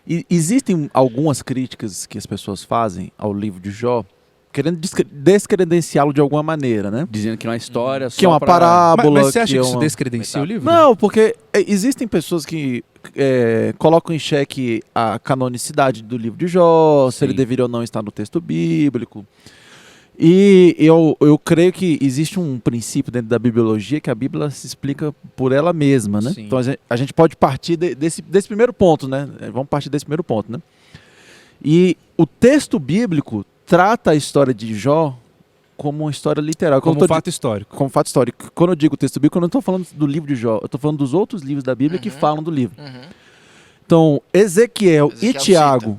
E existem algumas críticas que as pessoas fazem ao livro de Jó, querendo descredenciá-lo de alguma maneira, né? Dizendo que é uma história só Que é uma parábola. Mas você acha que isso uma... descredencia o livro? Não, porque existem pessoas que colocam em xeque a canonicidade do livro de Jó, se ele deveria ou não estar no texto bíblico. E eu creio que existe um princípio dentro da bibliologia que a Bíblia se explica por ela mesma, né? Sim. Então a gente pode partir desse primeiro ponto, né? Vamos partir desse primeiro ponto, né? E o texto bíblico trata a história de Jó como uma história literal. Como fato histórico. Como fato histórico. Quando eu digo texto bíblico, eu não estou falando do livro de Jó, eu estou falando dos outros livros da Bíblia que falam do livro. Então, Ezequiel e Tiago,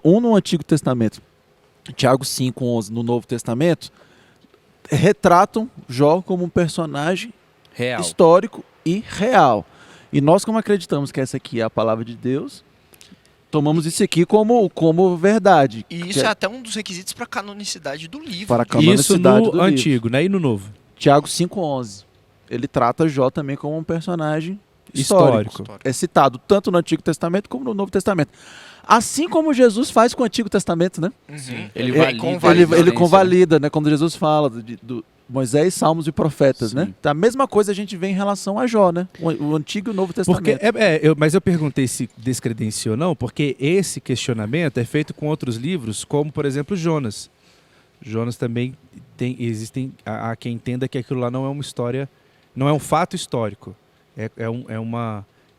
um no Antigo Testamento, Tiago 5:11 no Novo Testamento, retratam Jó como um personagem real, histórico e real. E nós, como acreditamos que essa aqui é a palavra de Deus, tomamos isso aqui como verdade. E isso é até um dos requisitos para a canonicidade do livro. Para a Isso canonicidade no do Antigo, livro. né? E no Novo? Tiago 5:11. Ele trata Jó também como um personagem histórico. É citado tanto no Antigo Testamento como no Novo Testamento. Assim como Jesus faz com o Antigo Testamento, né? Ele convalida, né? Quando Jesus fala do Moisés, Salmos e Profetas, né? A mesma coisa a gente vê em relação a Jó, né? O Antigo e o Novo Testamento. Mas eu perguntei se descredencia ou não, porque esse questionamento é feito com outros livros, como, por exemplo, Jonas. Jonas também há quem entenda que aquilo lá não é uma história, não é um fato histórico. É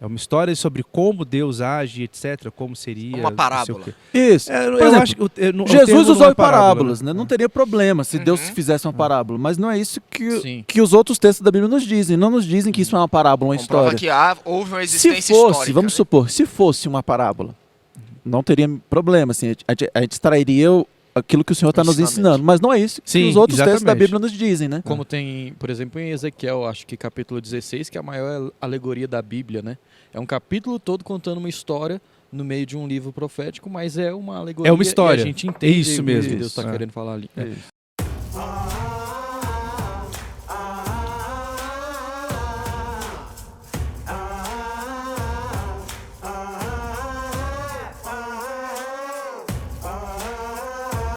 uma história sobre como Deus age, etc., como seria... Uma parábola. Isso. Eu acho que Jesus usou parábolas, né? Não teria problema se Deus fizesse uma parábola, mas não é isso que os outros textos da Bíblia nos dizem. Não nos dizem que isso é uma parábola, uma história. Que houve uma existência histórica. Vamos supor, se fosse uma parábola, não teria problema. Assim, a gente extrairia aquilo que o Senhor está nos ensinando, mas não é isso que os outros textos da Bíblia nos dizem, né? Como tem, por exemplo, em Ezequiel, acho que capítulo 16, que é a maior alegoria da Bíblia, né? É um capítulo todo contando uma história no meio de um livro profético, mas é uma alegoria. É uma história. E a gente entende isso mesmo. o que Deus está querendo falar ali.